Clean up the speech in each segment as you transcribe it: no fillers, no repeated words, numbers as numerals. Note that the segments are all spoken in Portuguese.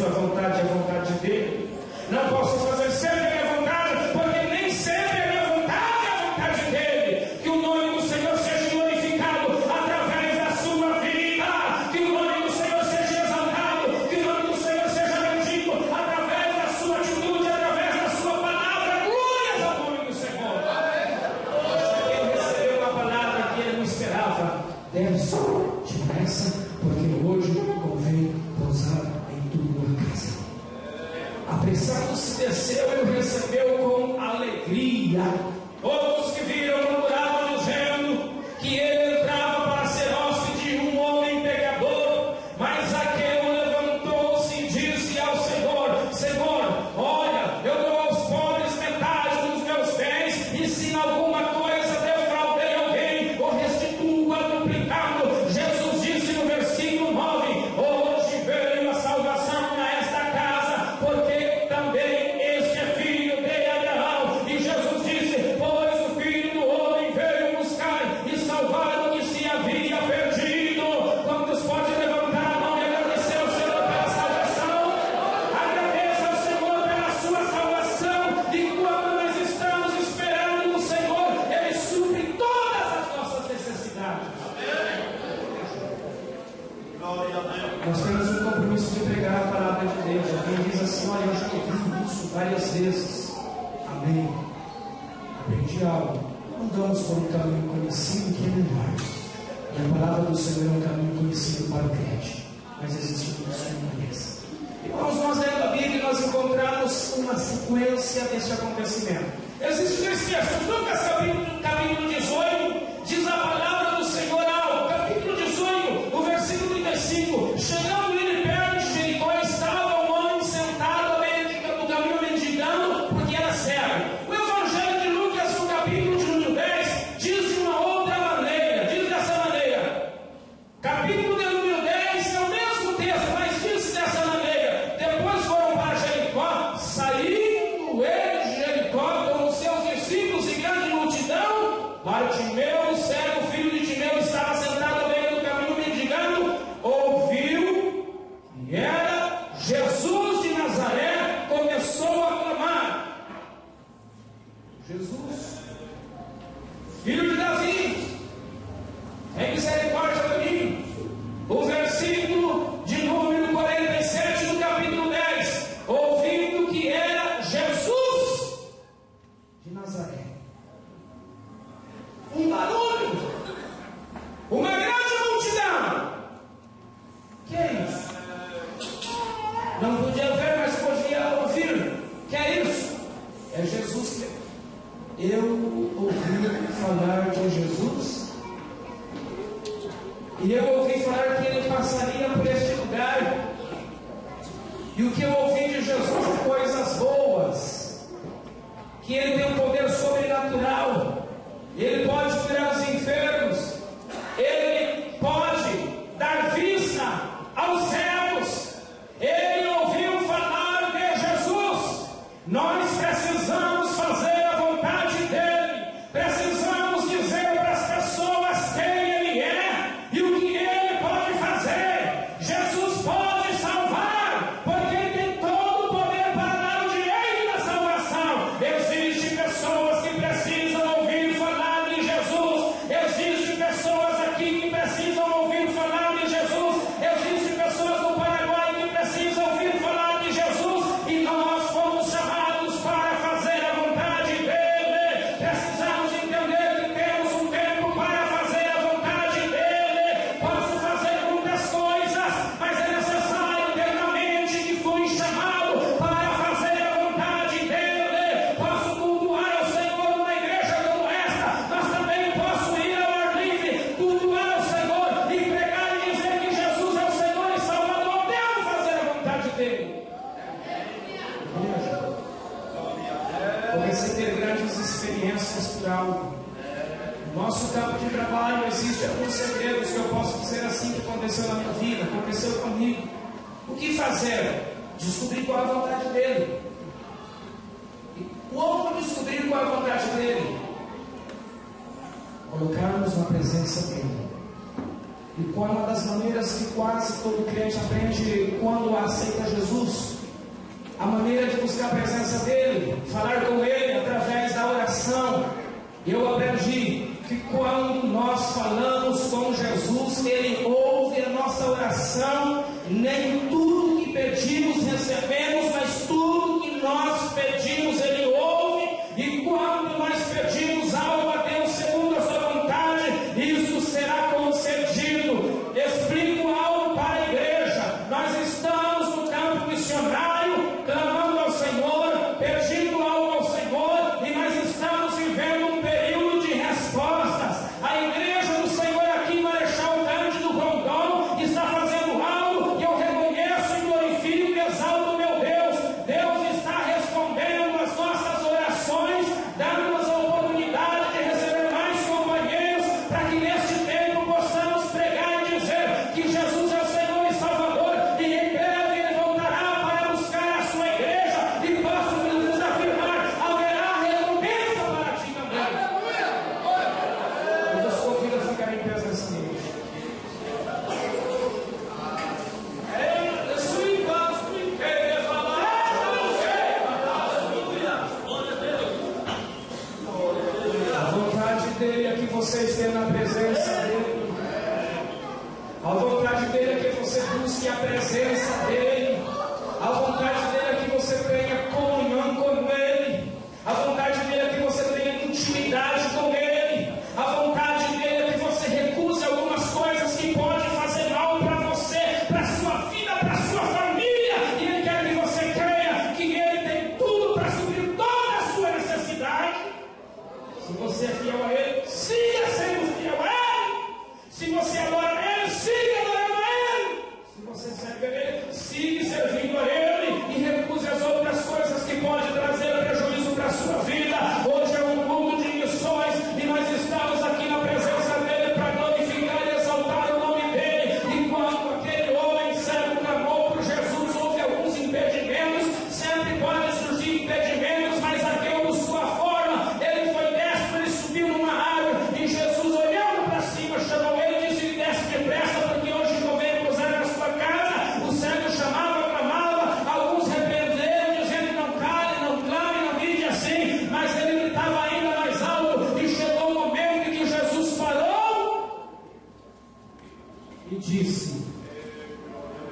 sua vontade e a vontade dele. Não posso fazer sempre a minha vontade, porque nem sempre a minha vontade é a vontade dele. Que o nome do Senhor seja glorificado através da sua vida. Que o nome do Senhor seja exaltado. Que o nome do Senhor seja bendito através da sua atitude, através da sua palavra. Glórias ao nome do Senhor. Ele recebeu uma palavra que ele não esperava. Desce depressa, porque hoje convém pousar em tua casa. Apressado-se desceu e o recebeu com alegria. Todos que viram murmuravam, dizendo que ele entrava para ser hóspede de um homem pecador. Mas Zaqueu levantou-se e disse ao Senhor: Senhor, olha, eu dou aos pobres metade dos meus bens, e se em alguma coisa defraudei alguém, o restituo quadruplicado. Jesus disse no versículo 9: hoje veio a salvação a esta casa, porque também este é filho de Abraão. E Jesus disse: pois o Filho do Homem veio buscar e salvar o que se havia perdido. Quantos podem levantar a mão e agradecer ao Senhor pela salvação? Agradeça ao Senhor pela sua salvação. E quando nós estamos esperando no Senhor, Ele supre todas as nossas necessidades. Nós temos um compromisso de pregar a palavra de Deus. Alguém diz assim: olha, eu já ouvi isso várias vezes. Amém. Aprendi algo. Não damos por um caminho conhecido que é melhor. E a palavra do Senhor é um caminho conhecido para o crente. Mas existe um que não conhece. Irmãos, nós lendo a Bíblia, nós encontramos uma sequência deste acontecimento. Existem dois textos. Lucas capítulo 18, diz a palavra do Senhor ao capítulo 18, o versículo 35. Chegando ele perto de Jericó, estava um homem sentado à beira do caminho mendigando, porque era cego. O Evangelho de Lucas, no capítulo de número 10, diz de uma outra maneira, diz dessa maneira. Capítulo de número 10 é o mesmo texto, mas diz dessa maneira: depois foram para Jericó, saindo ele de Jericó com os seus discípulos e grande multidão. Bartimeu, o cego, filho de Timeu, estava sentado à beira do caminho mendigando. Ouviu que era Jesus de Nazaré, começou a clamar: Jesus, filho de Davi, tem misericórdia de mim. O versículo de número 47 do capítulo 10: ouvindo que era Jesus de Nazaré. Um barulho, uma grande multidão. Que é isso? Não podia ver, mas podia ouvir. Que é isso? É Jesus. Eu ouvi falar de Jesus, e eu ouvi falar que ele passaria por este lugar. E o que eu ouvi de Jesus é coisas boas, que ele tem um poder sobrenatural. Ele pode curar os enfermos, ele pode dar vista aos cegos. Ele ouviu falar de Jesus. Nós precisamos fazer a vontade dele. Precisamos dizer para as pessoas quem ele é e o que ele pode fazer. Jesus pode salvar, porque ele tem todo o poder para dar o direito da salvação. Existem pessoas que precisam ouvir falar de Jesus. Existem pessoas aqui que precisam ouvir falar de Jesus. Existem pessoas no Paraguai que precisam ouvir falar de Jesus. E nós fomos chamados para fazer a vontade dele. Precisamos entender que temos um tempo para fazer a vontade dele. Posso fazer muitas coisas, mas é necessário ter na mente que fui chamado para fazer a vontade dele. Posso cultuar ao Senhor numa igreja como esta, mas também posso ir ao ar livre, cultuar ao Senhor e pregar e dizer que Jesus é o Senhor e Salvador. Devo fazer a vontade dele. Comecei a ter grandes experiências por algo. No nosso campo de trabalho existem alguns segredos que eu posso dizer assim que aconteceu na minha vida, aconteceu comigo. O que fazer? Descobrir qual é a vontade dele. E como descobrir qual é a vontade dele? Colocarmos na presença dele. E qual é uma das maneiras que quase todo crente aprende quando aceita Jesus? A maneira de buscar a presença dEle, falar com Ele através da oração. Eu aprendi que quando nós falamos com Jesus, Ele ouve a nossa oração. Nem tudo que pedimos recebemos, mas tudo que nós pedimos Ele ouve. E quando nós pedimos algo a Deus segundo a sua vontade, isso será concedido. Explico algo para a igreja. Nós estamos no campo missionário, clamando ao Senhor, pedindo algo ao Senhor, e nós estamos vivendo um período de respostas. A igreja do Senhor aqui em Marechal Cândido Rondon está fazendo algo que eu reconheço e glorifico e exalto meu Deus. Deus está respondendo às nossas orações, dando-nos a oportunidade de receber mais companheiros, para que neste tempo possamos pregar e dizer que Jesus é o Senhor e Salvador, e em breve Ele voltará para buscar a sua igreja, e posso nos afirmar, haverá recompensa para ti também. Eu os convido a ficar em presença dele. A vontade dele é que você esteja na presença dele. A vontade dele é que você busque a presença dele. A vontade dele é que você tenha comunhão com ele. A vontade dele é que você tenha intimidade com ele. A vontade dele é que você recuse algumas coisas que podem fazer mal para você, para a sua vida, para a sua família. E ele quer que você creia que ele tem tudo para suprir toda a sua necessidade. Se você é fiel a Ele, siga sendo fiel a Ele. Se você adora a Ele, siga adorando a Ele. Se você serve a Ele, siga servindo a Ele. E recuse as outras coisas que podem trazer prejuízo para a sua vida. Hoje é um mundo de missões e nós estamos aqui na presença dEle para glorificar e exaltar o nome dEle. Enquanto aquele homem cego clamou por Jesus, houve alguns impedimentos. Sempre podem surgir impedimentos, mas Zaqueu buscou a forma. Ele foi destro, ele subiu numa árvore, e Jesus, olhando para cima, chamou ele e disse: desce depressa, porque hoje eu venho pousar na sua casa. O cego chamava, clamava, alguns repreenderam, dizendo: não cale, não clame, não grite assim. Mas ele gritava ainda mais alto, e chegou o momento em que Jesus parou e disse: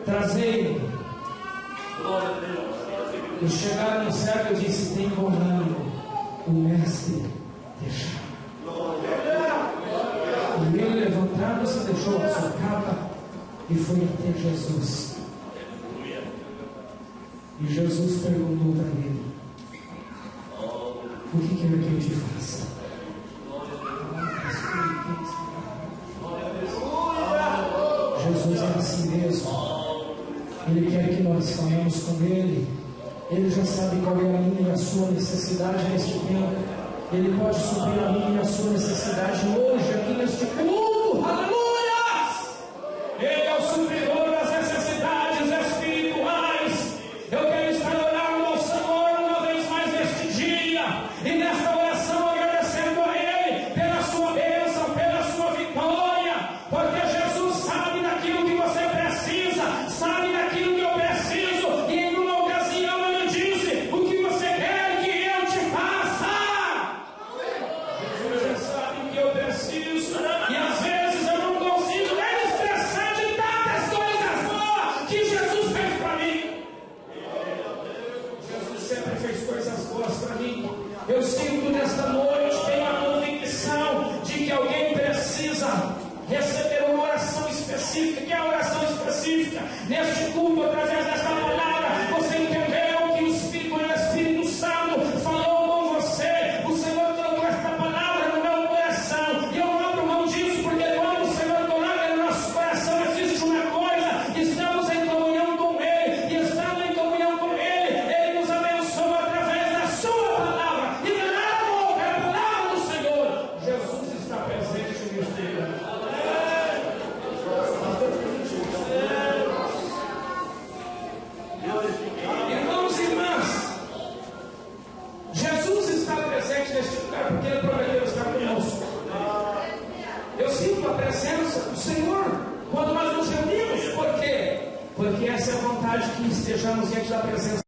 trazei-o. E chegaram no cego e disse: tem morrendo o mestre deixar. E ele, levantando-se, deixou a sua capa e foi até Jesus. E Jesus perguntou para ele: o que quer que eu te faça? Jesus é assim mesmo. Ele quer que nós falemos com Ele. Ele já sabe qual é a minha e a sua necessidade neste tempo. Ele pode suprir a minha e a sua necessidade hoje, aqui neste culto. Aleluia! Ele é o supridor das necessidades espirituais. Eu quero estar orando ao Senhor uma vez mais neste dia, e nesta oração agradecendo a Ele pela sua bênção, pela sua vitória, porque Jesus sabe daquilo que você precisa, sabe daquilo que eu preciso, e em uma ocasião Ele disse: o que você quer que eu te faça? Jesus já sabe o que eu preciso, e às vezes eu não consigo nem expressar de tantas coisas boas que Jesus fez para mim. Jesus sempre fez coisas boas para mim. Eu sinto nesta noite, tenho a convicção de que alguém precisa receber uma oração específica. Que é a oração específica? Neste culto, através desta palavra, você entendeu que o Espírito Santo falou com você. O Senhor colocou esta palavra no meu coração, e eu não abro mão disso, porque quando o Senhor coloca no nosso coração, existe uma coisa: estamos em comunhão com Ele, e estando em comunhão com Ele, Ele nos abençoa através da sua palavra, e não é nada novo, é a palavra do Senhor. Jesus está presente neste lugar. Irmãos e irmãs, Jesus está presente neste lugar porque Ele prometeu estar conosco. Eu sinto a presença do Senhor quando nós nos reunimos. Por quê? Porque essa é a vontade, que estejamos diante da presença